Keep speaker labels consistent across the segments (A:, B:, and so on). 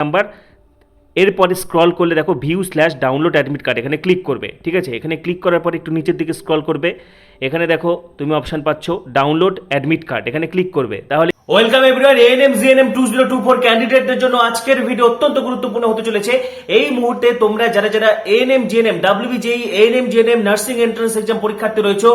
A: Number, এরপরে scroll করলে দেখো ভিউ/ডাউনলোড অ্যাডমিট কার্ড, এখানে ক্লিক করবে। ঠিক আছে, এখানে ক্লিক করার পর একটু নিচের দিকে স্ক্রল করবে, এখানে দেখো তুমি অপশান পাচ্ছ ডাউনলোড অ্যাডমিট কার্ড, এখানে ক্লিক করবে। তাহলে ওয়েলকাম এভরিওয়ান, এএনএম জিএনএম 2024 ক্যান্ডিডেটদের জন্য আজকের ভিডিও অত্যন্ত গুরুত্বপূর্ণ হতে চলেছে। এই মুহূর্তে তোমরা যারা যারা ANM GNM WBJEE ANM GNM nursing entrance exam পরীক্ষার্থী রয়েছে,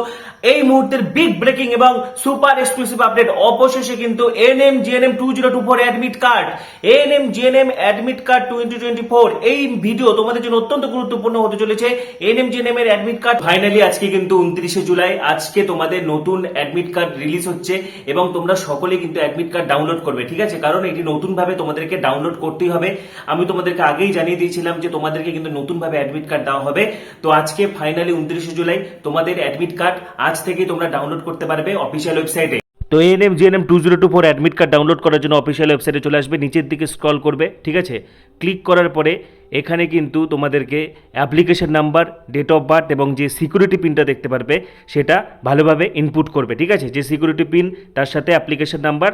A: এই মুহূর্তের বিগ ব্রেকিং এবং সুপার এক্সক্লুসিভ আপডেট, অবশেষে কিন্তু ANM GNM 2024 admit card, ANM GNM admit card 2024, এই ভিডিও তোমাদের জন্য অত্যন্ত গুরুত্বপূর্ণ হতে চলেছে। এএনএম জিএনএম এর অ্যাডমিট কার্ড ফাইনালি আজকে কিন্তু 29শে জুলাই আজকে তোমাদের নতুন অ্যাডমিট কার্ড রিলিজ হচ্ছে এবং তোমরা সকলে কিন্তু অ্যাডমিট কার্ড ডাউনলোড করবে। ঠিক আছে, কারণ এটি নতুন ভাবে তোমাদেরকে ডাউনলোড করতেই হবে। আমি তোমাদেরকে আগেই জানিয়ে দিয়েছিলাম যে তোমাদেরকে কিন্তু নতুন ভাবে অ্যাডমিট কার্ড দেওয়া হবে। তো আজকে ফাইনালি 29শে জুলাই তোমাদের অ্যাডমিট কার্ড আজ থেকেই তোমরা ডাউনলোড করতে পারবে অফিসিয়াল ওয়েবসাইটে। তো ANM GNM 2024 admit card download করার জন্য অফিসিয়াল ওয়েবসাইটে চলে আসবে, নিচের দিকে স্ক্রল করবে। ঠিক আছে, ক্লিক করার পরে এখানে কিন্তু তোমাদেরকে application number, date of birth এবং যে সিকিউরিটি পিনটা দেখতে পারবে সেটা ভালোভাবে ইনপুট করবে। ঠিক আছে, যে সিকিউরিটি পিন তার সাথে অ্যাপ্লিকেশন নাম্বার,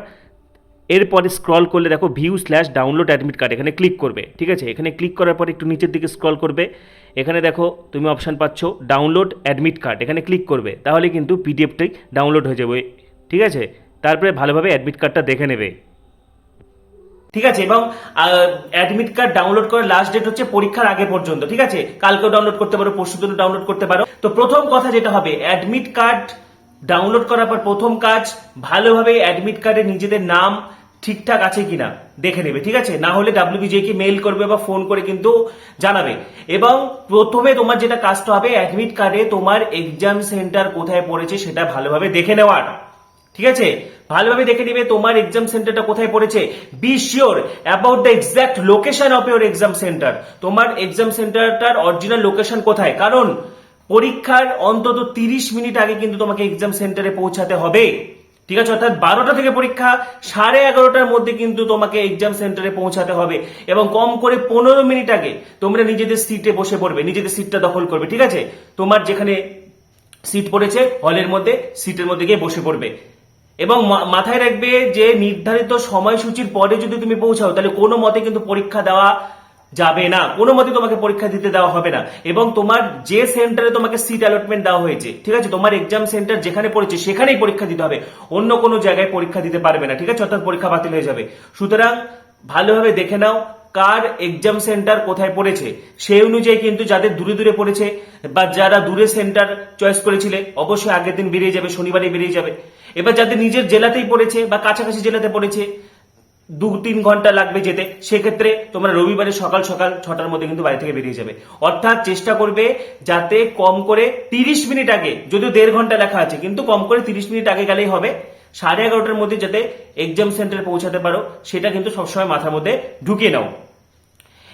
A: এরপরে স্ক্রল করলে দেখো ভিউ/ডাউনলোড অ্যাডমিট কার্ড, এখানে ক্লিক করবে। ঠিক আছে, এখানে ক্লিক করার পর একটু নিচের দিকে স্ক্রল করবে, এখানে দেখো তুমি অপশান পাচ্ছ ডাউনলোড অ্যাডমিট কার্ড, এখানে ক্লিক করবে। তাহলে কিন্তু পিডিএফটাই ডাউনলোড হয়ে যাবে। ঠিক আছে, তারপরে ভালোভাবে অ্যাডমিট কার্ডটা দেখে নেবে। ঠিক আছে, এবং অ্যাডমিট কার্ড ডাউনলোড করার লাস্ট ডেট হচ্ছে পরীক্ষার আগে পর্যন্ত। ঠিক আছে, কালকেও ডাউনলোড করতে পারো, পরশু দিনও ডাউনলোড করতে পারো। তো প্রথম কথা যেটা হবে, অ্যাডমিট কার্ড ডাউনলোড করার পর প্রথম কাজ ভালোভাবে অ্যাডমিট কার্ডে নিজেদের নাম ঠিকঠাক আছে কিনা দেখে নেবে। ঠিক আছে, না হলে ডাব্লিউবিজে কে মেইল করবে বা ফোন করে কিন্তু জানাবে। এবং প্রথমে তোমার যেটা কাজটা হবে, অ্যাডমিট কার্ডে তোমার এক্সাম সেন্টার কোথায় পড়েছে সেটা ভালোভাবে দেখে নেওয়ার। ঠিক আছে, ভালোভাবে দেখে নিবে তোমার এক্সাম সেন্টারটা কোথায় পড়েছে। Be sure about the exact location of your exam centre, তোমার এক্সাম সেন্টারটার অরিজিনাল লোকেশন কোথায়, কারণ পরীক্ষার অন্তত 30 মিনিট আগে কিন্তু তোমাকে এক্সাম সেন্টারে পৌঁছাতে হবে। ঠিক আছে, অর্থাৎ 12টা থেকে পরীক্ষা, 11:30টার মধ্যে কিন্তু তোমাকে এক্সাম সেন্টারে পৌঁছাতে হবে এবং কম করে 15 মিনিট আগে তোমরা নিজেদের সিটে বসে পড়বে, নিজেদের সিটটা দখল করবে। ঠিক আছে, তোমার যেখানে সিট পড়েছে হলের মধ্যে, সিটের মধ্যে গিয়ে বসে পড়বে এবং মাথায় রাখবে যে নির্ধারিত সময়সূচির পরে যদি তুমি পৌঁছাও তাহলে কোনো মতে কিন্তু পরীক্ষা দেওয়া যাবে না, কোনো মতে তোমাকে পরীক্ষা দিতে দেওয়া হবে না। এবং তোমার যে সেন্টারে তোমাকে সিট অ্যালটমেন্ট দেওয়া হয়েছে, ঠিক আছে, তোমার এক্সাম সেন্টার যেখানে পড়েছে সেখানেই পরীক্ষা দিতে হবে, অন্য কোনো জায়গায় পরীক্ষা দিতে পারবে না। ঠিক আছে, অর্থাৎ পরীক্ষা বাতিল হয়ে যাবে। সুতরাং ভালোভাবে দেখে নাও কার এক্সাম সেন্টার কোথায় পড়েছে, সেই অনুযায়ী কিন্তু যাদের দূরে দূরে পড়েছে বা যারা দূরে সেন্টার চয়েস করেছিলে অবশ্যই আগের দিন বেরিয়ে যাবে, শনিবারে বেরিয়ে যাবে। এবার যাদের নিজের জেলাতেই পড়েছে বা কাছাকাছি জেলাতে পড়েছে, 2-3 ঘন্টা লাগবে যেতে, সেক্ষেত্রে তোমরা রবিবারে সকাল সকাল 6টার মধ্যে কিন্তু বাড়ি থেকে বেরিয়ে যাবে। অর্থাৎ চেষ্টা করবে যাতে কম করে 30 মিনিট আগে, যদিও 1.5 ঘন্টা লেখা আছে কিন্তু কম করে 30 মিনিট আগে গেলেই হবে, 11:30টার মধ্যে যাতে এক্সাম সেন্টারে পৌঁছাতে পারো সেটা কিন্তু সবসময় মাথার মধ্যে ঢুকিয়ে নাও।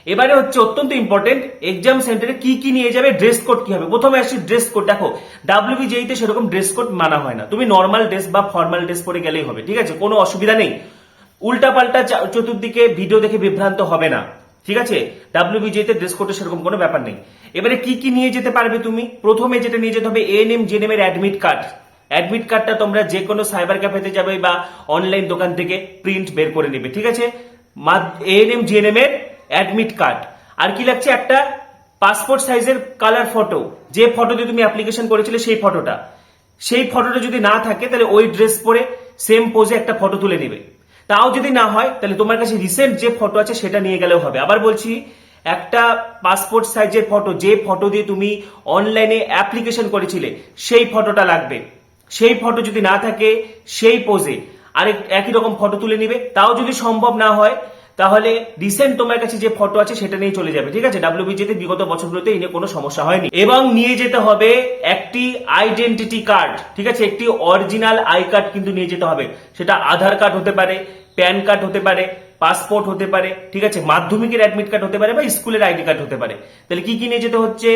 A: এবারে হচ্ছে অত্যন্ত ইম্পর্টেন্ট, এক্সাম সেন্টারে কি কি নিয়ে যাবে, ড্রেস কোড কি হবে। প্রথমে আসি ড্রেস কোড। দেখো ডাব্লিউবিজেই তে সেরকম ড্রেস কোড মানা হয় না, তুমি নর্মাল ড্রেস বা ফর্মাল ড্রেস পরে গেলেই হবে। ঠিক আছে, কোনো অসুবিধা নেই, উল্টাপাল্টা চতুর্দিকে ভিডিও দেখে বিভ্রান্ত হবে না। ঠিক আছে, ডাব্লিউবিজেই তে ড্রেস কোডের সেরকম কোনো ব্যাপার নেই। এবারে কি কি নিয়ে যেতে পারবে তুমি, প্রথমে যেটা নিয়ে যেতে হবে এএনএম জিএনএম এর অ্যাডমিট কার্ড। অ্যাডমিট কার্ডটা তোমরা যে কোনো সাইবার ক্যাফেতে যাবে বা অনলাইন দোকান থেকে প্রিন্ট বের করে নেবে। ঠিক আছে, এএনএম জিএনএম এর অ্যাডমিট কার্ড। আর কি লাগছে, একটা পাসপোর্ট সাইজের কালার ফটো, যে ফটো দিয়ে তুমি অ্যাপ্লিকেশন করেছিলে সেই ফটোটা। সেই ফটোটা যদি না থাকে তাহলে ওই ড্রেস পরে সেম পোজে একটা ফটো তুলে নেবে। তাও যদি না হয় তাহলে তোমার কাছে রিসেন্ট যে ফটো আছে সেটা নিয়ে গেলেও হবে। আবার বলছি, একটা পাসপোর্ট সাইজের ফটো, যে ফটো দিয়ে তুমি অনলাইনে অ্যাপ্লিকেশন করেছিলে সেই ফটোটা লাগবে। সেই ফটো যদি না থাকে সেই পোজে আরেক একই রকম ফটো তুলে নিবে। তাও যদি সম্ভব না হয় তাহলে রিসেন্ট তোমার কাছে যে ফটো আছে সেটা নিয়ে চলে যাবে। ঠিক আছে, ডাব্লিউবিজেতে বিগত বছরগুলোতে এই নিয়ে কোনো সমস্যা হয়নি। এবং নিয়ে যেতে হবে একটি আইডেন্টিটি কার্ড। ঠিক আছে, একটি অরিজিনাল আই কার্ড কিন্তু নিয়ে যেতে হবে। সেটা আধার কার্ড হতে পারে, প্যান কার্ড হতে পারে, পাসপোর্ট হতে পারে। ঠিক আছে, মাধ্যমিকের অ্যাডমিট কার্ড হতে পারে বা স্কুলের আইডি কার্ড হতে পারে। তাহলে কি কি নিয়ে যেতে হচ্ছে,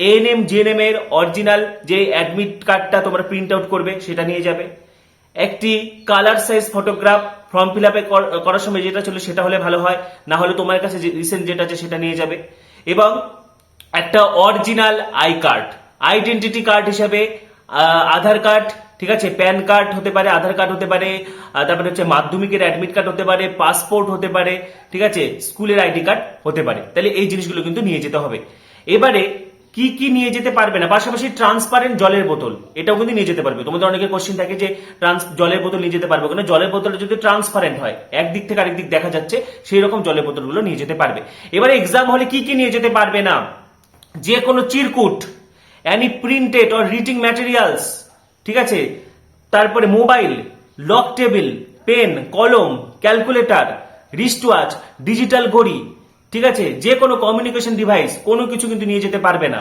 A: এএনএম জিএনএম এর অরিজিনাল যে অ্যাডমিট কার্ডটা তোমরা প্রিন্ট আউট করবে সেটা নিয়ে যাবে, একটি colour size photograph, form fill আপে করার সময় যেটা ছিল সেটা হলে ভালো হয়, না হলে তোমার কাছে রিসেন্ট যেটা আছে সেটা নিয়ে যাবে, এবং একটা original I card, identity card হিসাবে আধার কার্ড, ঠিক আছে, প্যান কার্ড হতে পারে, আধার কার্ড হতে পারে, তারপরে হচ্ছে মাধ্যমিকের অ্যাডমিট কার্ড হতে পারে, পাসপোর্ট হতে পারে, ঠিক আছে, স্কুলের আইডি কার্ড হতে পারে। তাহলে এই জিনিসগুলো কিন্তু নিয়ে যেতে হবে। এবারে কি কি নিয়ে যেতে পারবে না, পাশাপাশি ট্রান্সপারেন্ট জলের বোতল এটাও কিন্তু নিয়ে যেতে পারবে। তোমাদের অনেকের কোশ্চেন থাকে যে জলের বোতল নিয়ে যেতে পারবে কিনা। জলের বোতলটা যদি ট্রান্সপারেন্ট হয়, একদিক থেকে আরেক দিক দেখা যাচ্ছে, সেই রকম জলের বোতলগুলো নিয়ে যেতে পারবে। এবারে এক্সাম হলে কি কি নিয়ে যেতে পারবে না, যে কোনো চিরকুট, any printed or reading materials, ঠিক আছে, তারপরে মোবাইল, লক টেবিল, পেন, কলম, ক্যালকুলেটর, রিস্ট ওয়াচ, ডিজিটাল ঘড়ি, ঠিক আছে, যে কোনো কমিউনিকেশন ডিভাইস কোনো কিছু কিন্তু নিয়ে যেতে পারবে না।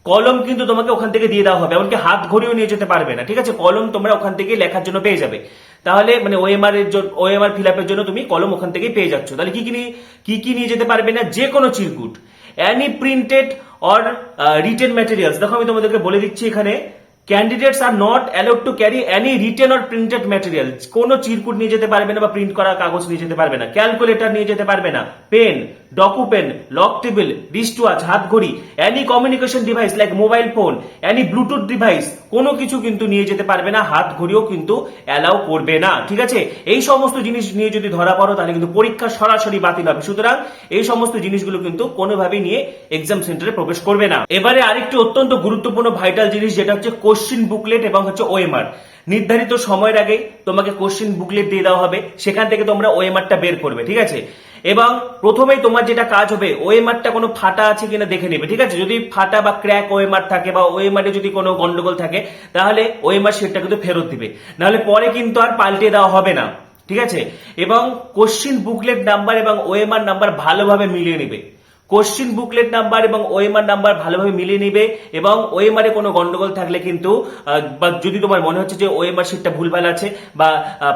A: কলম কিন্তু তোমাকে ওখান থেকে দিয়ে দেওয়া হবে, এমনকি হাত ঘড়িও নিয়ে যেতে পারবে না, ঠিক আছে। কলম তোমরা ওখান থেকে লেখার জন্য পেয়ে যাবে। তাহলে মানে ওএমআর ফিল আপের জন্য তুমি কলম ওখান থেকেই পেয়ে যাচ্ছ। তাহলে কি কি নিয়ে যেতে পারবে না, যে কোনো চিরকুট, any printed or written materials. দেখো আমি তোমাদেরকে বলে দিচ্ছি এখানে, candidates are not allowed to carry any written or printed material. কোনো চিরকুট নিয়ে যেতে পারবে না বা প্রিন্ট করা কাগজ নিয়ে যেতে পারবে না, ক্যালকুলেটর নিয়ে যেতে পারবে না, পেন, ডকুপেন, লক টেবিল, রিস্ট ওয়াচ, হাত ঘড়ি, any communication device like mobile phone, any Bluetooth device কোনো কিছু কিন্তু নিয়ে যেতে পারবে না, হাত ঘড়িও কিন্তু অ্যালাউ করবে না, ঠিক আছে। এই সমস্ত জিনিস নিয়ে যদি ধরা পড়ো তাহলে কিন্তু পরীক্ষা সরাসরি বাতিল হবে। সুতরাং এই সমস্ত জিনিসগুলো কিন্তু কোনোভাবেই নিয়ে এক্সাম সেন্টারে প্রবেশ করবে না। এবারে আরেকটি অত্যন্ত গুরুত্বপূর্ণ ভাইটাল জিনিস, যেটা হচ্ছে কোশ্চিন বুকলেট এবং হচ্ছে ওএমআর। নির্ধারিত সময়ের আগে তোমাকে কোশ্চিন বুকলেট দিয়ে দেওয়া হবে, সেখান থেকে তোমরা ওএমআরটা বের করবে, ঠিক আছে। এবং প্রথমেই তোমার যেটা কাজ হবে, ওএমআরটা কোনো ফাটা আছে কিনা দেখে নেবে, ঠিক আছে। যদি ফাটা বা ক্র্যাক ওএমআর থাকে বা ওএমআর যদি কোনো গন্ডগোল থাকে, তাহলে ওএমআর সেটটা কিন্তু ফেরত দিবে, নাহলে পরে কিন্তু আর পাল্টে দেওয়া হবে না, ঠিক আছে। এবং কোশ্চিন বুকলেট নাম্বার এবং ওএমআর নাম্বার ভালোভাবে মিলিয়ে নেবে। কোশ্চিন বুকলেট নাম্বার এবং ওএমআর নাম্বার ভালোভাবে মিলিয়ে নিবে, এবং ওএমআর এ কোনো গন্ডগোল থাকলে কিন্তু বা যদি তোমার মনে হচ্ছে যে ওএমআর শিটটা ভুলভাল আছে বা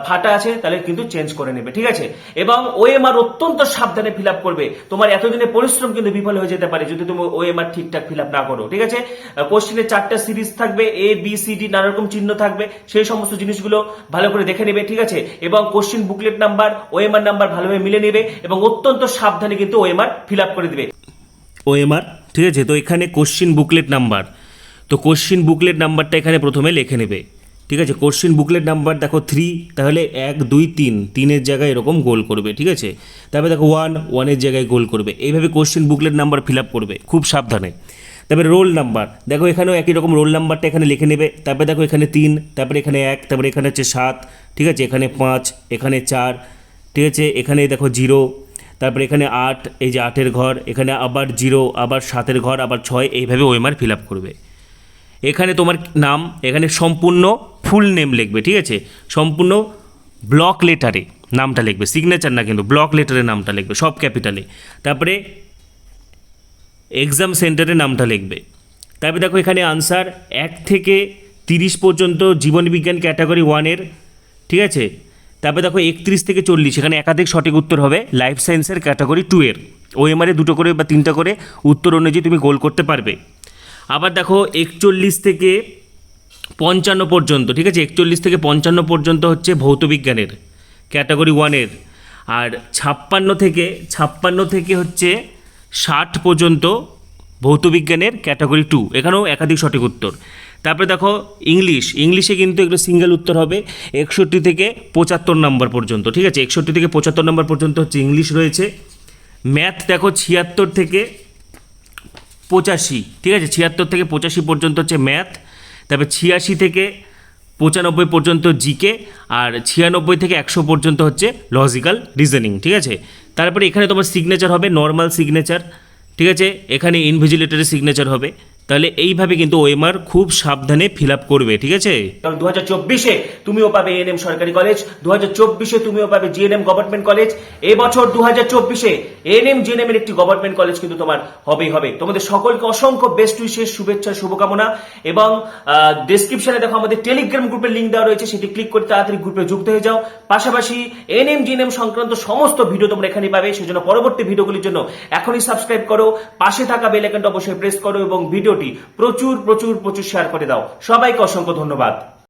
A: ফাটা আছে, তাহলে কিন্তু চেঞ্জ করে নেবে, ঠিক আছে। এবং ওএমআর অত্যন্ত সাবধানে ফিল আপ করবে। তোমার এতদিনের পরিশ্রম কিন্তু বিফল হয়ে যেতে পারে যদি তুমি ওএমআর ঠিকঠাক ফিল আপ না করো, ঠিক আছে। কোশ্চিনের 4টা সিরিজ থাকবে, এ বি সি ডি, নানা রকম চিহ্ন থাকবে, সেই সমস্ত জিনিসগুলো ভালো করে দেখে নেবে, ঠিক আছে। এবং question booklet number, OMR number ভালোভাবে মিলে নেবে এবং অত্যন্ত সাবধানে কিন্তু ওএমআর ফিল আপ করে দিবে। ওএমআর, ঠিক আছে। তো এখানে কোশ্চিন বুকলেট নাম্বার, তো কোশ্চিন বুকলেট নাম্বারটা এখানে প্রথমে লিখে নেবে, ঠিক আছে। কোশ্চিন বুকলেট নাম্বার দেখো 3, তাহলে 1 2 3, 3-এর জায়গায় এরকম গোল করবে, ঠিক আছে। তারপরে দেখো 1-1-এর জায়গায় গোল করবে, এইভাবে question booklet number fill up করবে খুব সাবধানে। তারপরে রোল নাম্বার, দেখো এখানেও একই রকম রোল নাম্বারটা এখানে লিখে নেবে। তারপরে দেখো এখানে 3, তারপরে এখানে 1, তারপরে এখানে হচ্ছে 7, ঠিক আছে, এখানে 5, এখানে 4, ঠিক আছে, এখানে দেখো 0, তারপরে এখানে 8, এই যে 8-এর ঘর, এখানে আবার 0, আবার 7-এর ঘর, আবার 6, এইভাবে ওএমআর ফিল আপ করবে। এখানে তোমার নাম, এখানে সম্পূর্ণ ফুল নেম লিখবে, ঠিক আছে, সম্পূর্ণ ব্লক লেটারে নামটা লিখবে, সিগনেচার না কিন্তু ব্লক লেটারে নামটা লিখবে সব ক্যাপিটালে। তারপরে এক্সাম সেন্টারের নামটা লিখবে। তারপরে দেখো এখানে আনসার 1 থেকে 30 পর্যন্ত জীবনবিজ্ঞান ক্যাটাগরি 1-এর, ঠিক আছে। তারপরে দেখো 31 থেকে 40, এখানে একাধিক সঠিক উত্তর হবে লাইফ সায়েন্সের ক্যাটাগরি 2-এর। ওএমআরে 2টো করে বা 3টা করে উত্তর অনুযায়ী তুমি গোল করতে পারবে। আবার দেখো 41 থেকে 55 পর্যন্ত, ঠিক আছে, 41 থেকে 55 পর্যন্ত হচ্ছে ভৌতবিজ্ঞানের ক্যাটাগরি 1-এর। আর 56 থেকে হচ্ছে 60 পর্যন্ত ভৌতবিজ্ঞানের ক্যাটাগরি 2, এখানেও একাধিক সঠিক উত্তর। তারপরে দেখো ইংলিশে কিন্তু এগুলো সিঙ্গেল উত্তর হবে 61 থেকে 75 নম্বর পর্যন্ত, ঠিক আছে, 61 থেকে 75 নম্বর পর্যন্ত হচ্ছে ইংলিশ রয়েছে। ম্যাথ দেখো 76 থেকে 85, ঠিক আছে, 76 থেকে 85 পর্যন্ত হচ্ছে ম্যাথ। তারপরে 86 থেকে 95 পর্যন্ত জিকে, আর 96 থেকে 100 পর্যন্ত হচ্ছে লজিক্যাল রিজনিং, ঠিক আছে। তারপরে এখানে তোমার সিগনেচার হবে নর্মাল সিগনেচার, ঠিক আছে, এখানে ইনভিজিলেটরের সিগনেচার হবে। তাহলে এইভাবে কিন্তু ওএমআর খুব সাবধানে ফিল আপ করবে, ঠিক আছে। কারণ 2024-এ তুমিও পাবে এএনএম সরকারি কলেজ, 2024-এ তুমিও পাবে জিএনএম গভর্নমেন্ট কলেজ। এবছর 2024-এ এএনএম জিএনএম এর একটি গভর্নমেন্ট কলেজ কিন্তু তোমার হবেই হবে। তোমাদের সকলকে অসংখ্য বেস্ট উইশেস, শুভেচ্ছা, শুভকামনা। এবং ডেসক্রিপশনে দেখো আমাদের টেলিগ্রাম গ্রুপের লিঙ্ক দেওয়া রয়েছে, সেটি ক্লিক করে তাড়াতাড়ি গ্রুপে যুক্ত হয়ে যাও। পাশাপাশি এএনএম জিএনএম সংক্রান্ত সমস্ত ভিডিও তোমরা এখানেই পাবে, সেজন্য পরবর্তী ভিডিওগুলির জন্য এখনই সাবস্ক্রাইব করো, পাশে থাকা বেল আইকনটা অবশ্যই প্রেস করো এবং ভিডিওটি প্রচুর শেয়ার করে দাও। সবাইকে অসংখ্য ধন্যবাদ।